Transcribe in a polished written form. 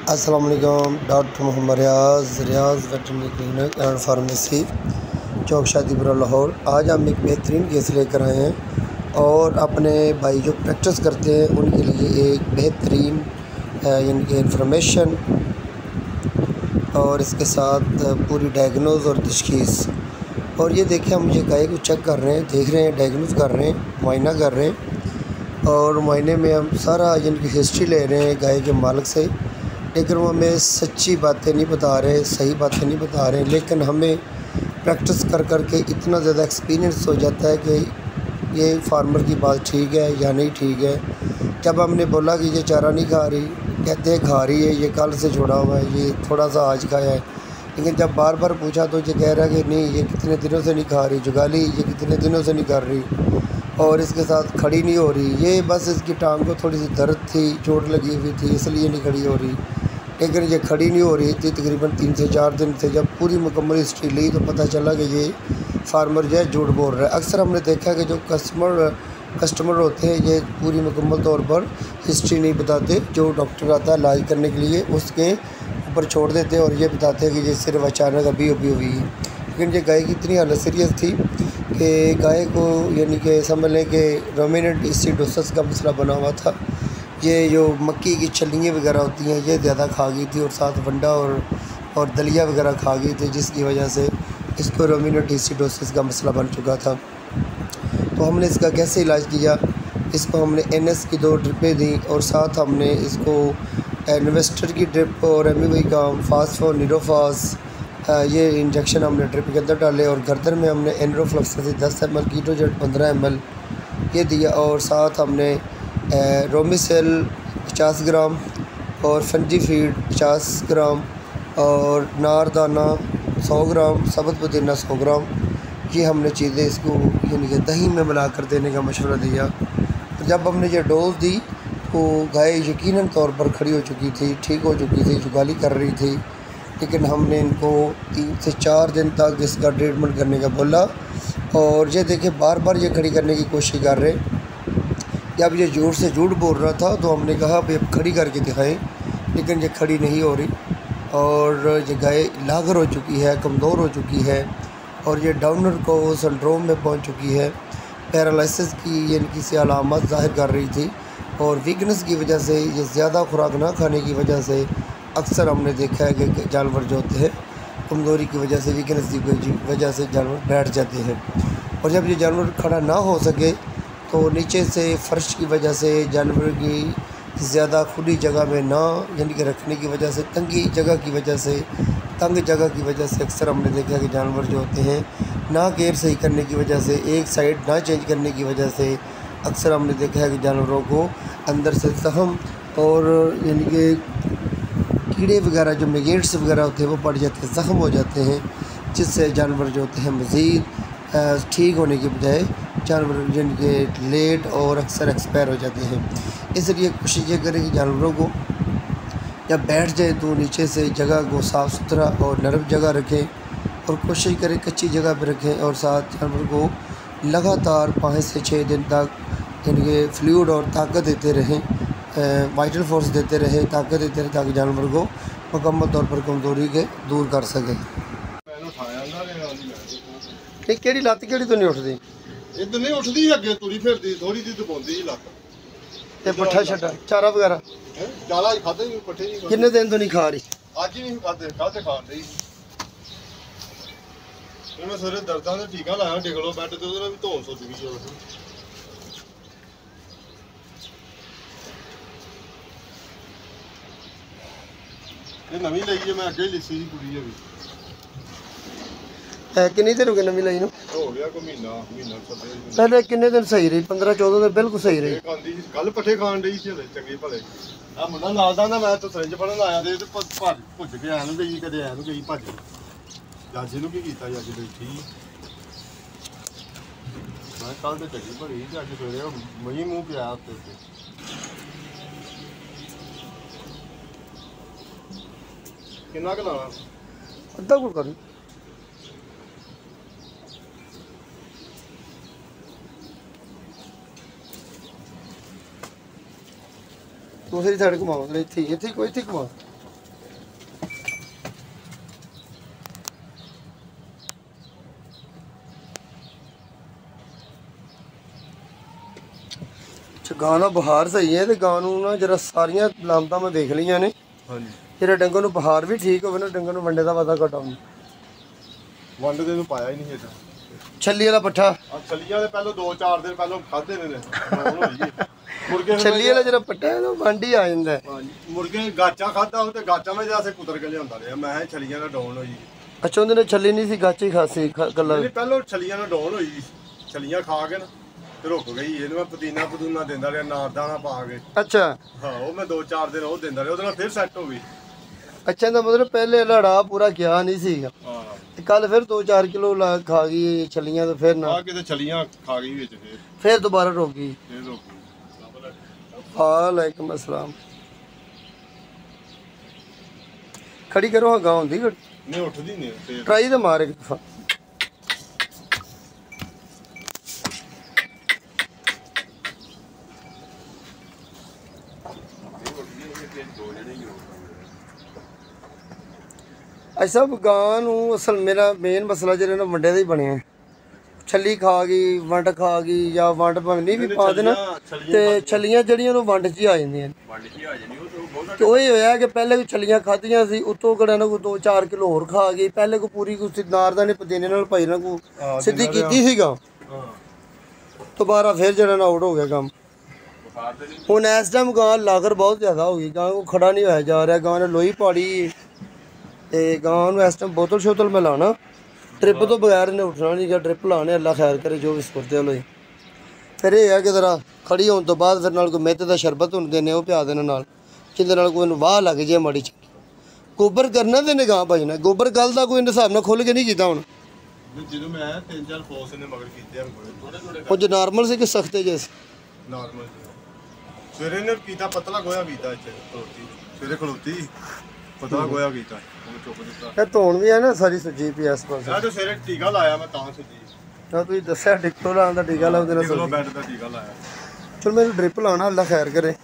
अस्सलाम वालेकुम। Doctor Mohammad Riaz veterinary clinic and pharmacy, चौक शादीपुरा लाहौर। आज हम एक बेहतरीन केस लेकर आए हैं और अपने भाई जो प्रैक्टिस करते हैं उनके लिए एक बेहतरीन यानी कि इंफॉर्मेशन और इसके साथ पूरी डायग्नोज और तशखीस। और ये देखिए, हम ये गाय को चेक कर रहे हैं, देख रहे हैं, डायग्नोज कर रहे हैं, मुआयना कर रहे हैं। और मुआयने में हम सारा इनकी हिस्ट्री ले रहे हैं गाय के मालिक से, लेकिन वो हमें सच्ची बातें नहीं बता रहे, सही बातें नहीं बता रहे। लेकिन हमें प्रैक्टिस कर कर के इतना ज़्यादा एक्सपीरियंस हो जाता है कि ये फार्मर की बात ठीक है या नहीं ठीक है। जब हमने बोला कि ये चारा नहीं खा रही, कहते हैं खा रही है, ये कल से छोड़ा हुआ है, ये थोड़ा सा आज खाया है। लेकिन जब बार बार पूछा तो ये कह रहा है कि नहीं, ये कितने दिनों से नहीं खा रही, जुगाली ये कितने दिनों से नहीं कर रही और इसके साथ खड़ी नहीं हो रही। ये बस इसकी टांग को थोड़ी सी दर्द थी, चोट लगी हुई थी, इसलिए नहीं खड़ी हो रही। लेकिन ये खड़ी नहीं हो रही थी तकरीबन 3 से 4 दिन से। जब पूरी मुकम्मल हिस्ट्री ली तो पता चला कि ये फार्मर जो है झूठ बोल रहा है। अक्सर हमने देखा कि जो कस्टमर होते हैं ये पूरी मुकम्मल तौर पर हिस्ट्री नहीं बताते। जो डॉक्टर आता है इलाज करने के लिए उसके ऊपर छोड़ देते हैं और ये बताते हैं कि ये सिर्फ अचानक अभी हुई है। लेकिन ये गाय की इतनी हालत सीरियस थी कि गाय को यानी कि समझ लें कि रोमिनेंट एसिडोसिस का मसला बना हुआ था। ये जो मक्की की छलियाँ वगैरह होती हैं ये ज़्यादा खा गई थी और साथ वंडा और दलिया वगैरह खा गई थी, जिसकी वजह से इसको रोमिनेंट एसिडोसिस का मसला बन चुका था। तो हमने इसका कैसे इलाज किया, इसको हमने NS की 2 ड्रिपें दी और साथ हमने इसको इन्वेस्टर की ड्रिप और MUI का फास्फोर निरोफास ये इंजेक्शन हमने ड्रिप के अंदर डाले और गर्दन में हमने एनरोफ्लक्सासिन 10 ml, कीटोजेट 15 ml ये दिया और साथ हमने रोमिसेल 50 ग्राम और फंजी फीड 50 ग्राम और नारदाना 100 ग्राम, सबत पुदीना 100 ग्राम, ये हमने चीज़ें इसको यानी कि दही में मिलाकर देने का मशवरा दिया। तो जब हमने ये डोज दी तो गाय यकीनन तौर पर खड़ी हो चुकी थी, ठीक हो चुकी थी, जुगाली कर रही थी। लेकिन हमने इनको 3 से 4 दिन तक इसका ट्रीटमेंट करने का बोला और ये देखिए बार बार ये खड़ी करने की कोशिश कर रहे। जब ये जोर से झूठ बोल रहा था तो हमने कहा भाई अब खड़ी करके दिखाएं, लेकिन ये खड़ी नहीं हो रही और ये गाय लागर हो चुकी है, कमज़ोर हो चुकी है और ये डाउनर को सिंड्रोम में पहुंच चुकी है। पैरालिसिस की इनकी से अलामत ज़ाहिर कर रही थी और वीकनेस की वजह से, ये ज़्यादा खुराक ना खाने की वजह से अक्सर हमने देखा है कि जानवर जो होते हैं कमज़ोरी की वजह से, वीकनेस की वजह से जानवर बैठ जाते हैं। और जब ये जानवर खड़ा ना हो सके तो नीचे से फ़र्श की वजह से, जानवर की ज़्यादा खुली जगह में ना यानी कि रखने की वजह से, तंग जगह की वजह से अक्सर हमने देखा कि जानवर जो होते हैं ना केयर सही करने की वजह से, एक साइड ना चेंज करने की वजह से अक्सर हमने देखा है कि जानवरों को अंदर से जख्म और यानी कि कीड़े वगैरह जो मैगेट्स वगैरह होते हैं वो पड़ जाते हैं, ज़ख्म हो जाते हैं, जिससे जानवर जो होते हैं मज़ीद ठीक होने की बजाय जानवर जिनके लेट और अक्सर एक्सपायर हो जाते हैं। इसलिए कोशिश ये करें कि जानवरों को जब बैठ जाए तो नीचे से जगह को साफ़ सुथरा और नरम जगह रखें और कोशिश करें कच्ची जगह पर रखें और साथ जानवर को लगातार 5 से 6 दिन तक यानी कि फ्लूइड और ताकत देते रहें, वाइटल फोर्स देते रहें, ताकत देते रहें, ताकि जानवर को मुकम्मल तौर पर कमज़ोरी के दूर कर सकें। नहीं केड़ी लत्त केड़ी तो नहीं उठती, इधर नहीं उठती, अगे तुरी फिरती, थोड़ी जी दबाउंदी जी लत्त ते पट्ठा छड्डा चारा वगैरह चाला खाते नहीं, पट्ठे नहीं। कितने दिन तो नहीं खा रही? आज ही नहीं खाते, कल से खान रही। मैं सवेरे दर्दां का टीका लाया, टिकलो बैठ ते ਉਹਦੇ ਨਾਲ ਵੀ ਧੌਣ ਸੁੱਜ ਗਈ ਉਹ। ਇਹ ਨਵੀਂ ਲਈ ਹੈ, ਮੈਂ ਅੱਗੇ ਹੀ ਲਿੱਸੀ ਸੀ ਕੁੜੀ ਵੀ। किन्नी देर हो गई नवी लाई? हो गया को महीना सत्ते। पहले किन्ने दिन सही रही? 15-14 दिन बिल्कुल सही रही। खांदी कल पट्ठे खान रही ਸੀ ਚੰਗੇ ਭਲੇ। ਆ ਮੁੰਡਾ ਨਾਲ ਦਾ ਮੈਂ ਤਾਂ ਸਰਿੰਜ ਫੜਨ ਆਇਆ ਤੇ ਭੁੱਜ ਕੇ ਆਇਆ ਨੂੰ ਗਈ, ਕਦੇ ਆਇਆ ਨੂੰ ਗਈ ਭੱਜ। ਜਾਜੀ ਨੂੰ ਕੀ ਕੀਤਾ ਜੀ, ਅੱਜ ਬੈਠੀ ਮੈਂ ਕੱਲ ਤੇ ਚੱਲੀ ਭੜੀ ਤੇ ਅੱਜ ਸਵੇਰੇ ਮਈ ਮੂੰਹ ਪਿਆ ਉੱਤੇ। ਕਿੰਨਾ ਕੁ ਲਾਣਾ? ਅੱਧਾ ਕੁ ਕਰੀ। दूसरी साइड घुमाओ, इतने कोई इतने घुमा ਗਾਂ ਦਾ ਬੁਖਾਰ ਸਹੀ ਹੈ ਤੇ ਗਾਂ ਨੂੰ ਨਾ ਜਰਾ ਸਾਰੀਆਂ ਲਾਮਤਾਂ ਮੈਂ ਦੇਖ ਲਈਆਂ ਨੇ। ਹਾਂਜੀ ਜਿਹੜਾ ਡੰਗਰ ਨੂੰ ਬੁਖਾਰ ਵੀ ਠੀਕ ਹੋਵੇ ਨਾ, ਡੰਗਰ ਨੂੰ ਵੰਡੇ ਦਾ ਪਤਾ ਘਟਾ ਹੁੰਦਾ। ਵੰਡ ਦੇ ਨੂੰ ਪਾਇਆ ਹੀ ਨਹੀਂ ਇਹਦਾ। ਛੱਲੀ ਵਾਲਾ ਪੱਠਾ ਆ ਛਲੀਆਂ ਦੇ ਪਹਿਲਾਂ 2-4 ਦਿਨ ਪਹਿਲਾਂ ਖਾਦੇ ਨੇ ਡਾਊਨ ਹੋਈ ਮੁਰਗੇ ਛੱਲੀ ਵਾਲਾ ਜਿਹੜਾ ਪੱਠਾ ਹੈ ਉਹ ਵੰਡ ਹੀ ਆ ਜਾਂਦਾ ਹੈ। ਹਾਂਜੀ ਮੁਰਗੇ ਗਾਚਾ ਖਾਦਾ ਉਹ ਤੇ ਗਾਚਾ ਮੈਂ ਜਾਸੇ ਕੁਤਰ ਕੇ ਲਿਆਉਂਦਾ ਰਿਹਾ। ਮੈਂ ਕਿਹਾ ਛਲੀਆਂ ਨਾਲ ਡਾਊਨ ਹੋਈ। ਅੱਛਾ ਉਹਦੇ ਨਾਲ ਛੱਲੀ ਨਹੀਂ ਸੀ, ਗਾਚੀ ਖਾਸੀ ਗੱਲਾਂ। ਨਹੀਂ ਪਹਿਲਾਂ ਛਲੀਆਂ ਨਾਲ ਡਾਊਨ ਹੋਈ, ਛਲੀਆਂ ਖਾ ਕੇ ਨਾ ਤੇ ਰੁਕ ਗਈ। ਇਹਨੂੰ ਮੈਂ ਪੁਦੀਨਾ ਦਿੰਦਾ ਰਿਹਾ, ਨਾਰਦਾਣਾ ਪਾ ਕੇ। ਅੱਛਾ ਹਾਂ ਉਹ ਮੈਂ 2-4 ਦਿਨ ਉਹ ਦਿੰਦਾ ਰਿਹਾ, ਉਹਦੇ ਨਾਲ ਫਿਰ ਸੈੱਟ ਹੋ ਗਈ। ਅੱਛਾ ਦਾ ਮਤਲਬ ਪਹਿਲੇ ਲੜਾ ਪੂਰਾ ਗਿਆ ਨਹੀਂ ਸੀਗਾ ਹਾਂ ਤੇ ਕੱਲ ਫਿਰ 2-4 ਕਿਲੋ ਖਾ ਗਈ ਛੱਲੀਆਂ ਤੇ ਫਿਰ ਨਾ ਆ ਕਿਤੇ ਛਲੀਆਂ ਖਾ ਗਈ ਵਿੱਚ ਫਿਰ ਦੁਬਾਰਾ ਰੁਕ ਗਈ। ਫਿਰ ਰੁਕ ਗਈ। ਵਾਲੇਕੁਮ अस्सलाम। ਖੜੀ ਕਰੋ ਹਾਂ, ਗਾਂ ਹੁੰਦੀ ਨਹੀਂ ਉੱਠਦੀ ਨਹੀਂ ਤੇ ਟਰਾਈ ਤੇ ਮਾਰ ਇੱਕ ਦਫਾ। ਅੱਛਾ ਗਾਂ ਨੂੰ ਅਸਲ ਮੇਰਾ ਮੇਨ ਮਸਲਾ ਜਿਹੜਾ ਨਾ ਵੰਡੇ ਦਾ ਹੀ ਬਣਿਆ। ਛੱਲੀ ਖਾ ਗਈ, ਵੰਡ ਖਾ ਗਈ, ਜਾਂ ਵੰਡ ਭਾਵੇਂ ਨਹੀਂ ਵੀ ਪਾ ਦੇਣਾ ਤੇ ਛੱਲੀਆਂ ਜਿਹੜੀਆਂ ਉਹ ਵੰਡ 'ਚ ਹੀ ਆ ਜਾਂਦੀਆਂ ਨੇ। ਤੇ ਉਹ ਹੀ ਹੋਇਆ ਕਿ ਪਹਿਲੇ ਕੋਈ ਛੱਲੀਆਂ ਖਾਧੀਆਂ ਸੀ, ਉਤੋਂ ਕਿਹੜਾ ਨਾ ਕੋਈ 2-4 ਕਿਲੋ ਹੋਰ ਖਾ ਗਈ। ਪਹਿਲੇ ਕੋਈ ਪੂਰੀ ਕੋਈ ਨਾਰਦਾਨੇ ਪੁਦੀਨੇ ਨਾਲ ਭਾਈ ਨਾ ਕੋਈ ਸਿੱਧੀ ਕੀਤੀ ਸੀਗਾ, ਦੁਬਾਰਾ ਫਿਰ ਜਿਹੜਾ ਨਾ ਆਊਟ ਹੋ ਗਿਆ ਕੰਮ। ਹੁਣ ਇਸ ਟਾਈਮ ਗਾਂ ਲਾਗਰ ਬਹੁਤ ਜ਼ਿਆਦਾ ਹੋ ਗਈ, ਗਾਂ ਕੋ ਖੜਾ ਨਹੀਂ ਹੋਇਆ ਜਾ ਰਿਹਾ। ਗਾਂ ਨੇ ਲੋਈ ਪਾੜੀ ਤੇ ਗਾਂ ਨੂੰ ਇਸ ਟਾਈਮ ਬੋਤਲ ਸ਼ੋਤਲ ਮੈਂ ਲਾਣਾ, ਟ੍ਰਿਪ ਤੋਂ ਬਗੈਰ ਇਹਨੇ ਉੱਠਣਾ ਨਹੀਂ ਗਾ। ਟ੍ਰਿਪ ਲਾਣੇ ਅੱਲਾ ਖੈਰ ਕਰੇ ਜੋ ਵੀ ਸੁਰਤੇ ਹੋਏ। ਫਿਰ ਇਹ ਹੈ ਕਿ ਜ਼ਰਾ ਖੜੀ ਹੋਣ ਤੋਂ ਬਾਅਦ ਫਿਰ ਨਾਲ ਕੋਈ ਮਿਹਨਤ ਦਾ ਸ਼ਰਬਤ ਹੁੰਦੇ ਨੇ ਉਹ ਪਿਆ ਦੇਣ ਨਾਲ, ਜਿਹਦੇ ਨਾਲ ਕੋਈ ਨੂੰ ਵਾਹ ਲੱਗ ਜੇ ਮਾੜੀ ਚੰਗੀ। ਗੋਬਰ ਕਰਨਾ ਤੇ ਨਿਗਾਹ ਭਜਣਾ। ਗੋਬਰ ਕੱਲ ਦਾ ਕੋਈ ਹਿਸਾਬ ਨਾਲ ਖੁੱਲ ਕੇ ਨਹੀਂ ਕੀਤਾ ਹੁਣ। ਜਦੋਂ ਮੈਂ 3-4 ਪੋਸ ਨੇ ਮਗਰ ਕੀਤੇ ਹਨ ਥੋੜੇ ਉਹ ਜੋ ਨਾਰਮਲ ਸੀ ਕਿ ਸਖਤੇ ਜੈਸੇ ਨਾਰਮਲ। ਸਵੇਰੇ ਨੇ ਕੀਤਾ ਪਤਲਾ ਗੋਇਆ ਕੀਤਾ ਇੱਥੇ ਖਲੋਤੀ, ਸਵੇਰੇ ਖਲੋਤੀ ਪਤਲਾ ਗੋਇਆ ਕੀਤਾ ਉਹ ਚੁੱਕ ਦਿੱਤਾ। ਇਹ ਧੋਣ ਵੀ ਹੈ ਨਾ ਸਾਰੀ ਸੁੱਜੀ ਪਈ ਇਸ ਪਾਸੇ। ਮੈਂ ਤਾਂ ਸਵੇਰੇ ਟੀਕਾ ਲਾਇਆ, ਮੈਂ ਤਾਂ ਸੁੱਜੀ। ਤਾਂ ਤੁਸੀਂ ਦੱਸਿਆ ਡਿਕਟੋ ਲਾਉਣ ਦਾ ਟੀਕਾ ਲਾਉਂਦੇ ਨੇ ਕਿਲੋ ਬੈਡ ਦਾ ਟੀਕਾ ਲਾਇਆ। ਚਲ ਮੈਨੂੰ ਡ੍ਰਿਪ ਲਾਉਣਾ ਅੱਲਾ ਖੈਰ ਕਰੇ।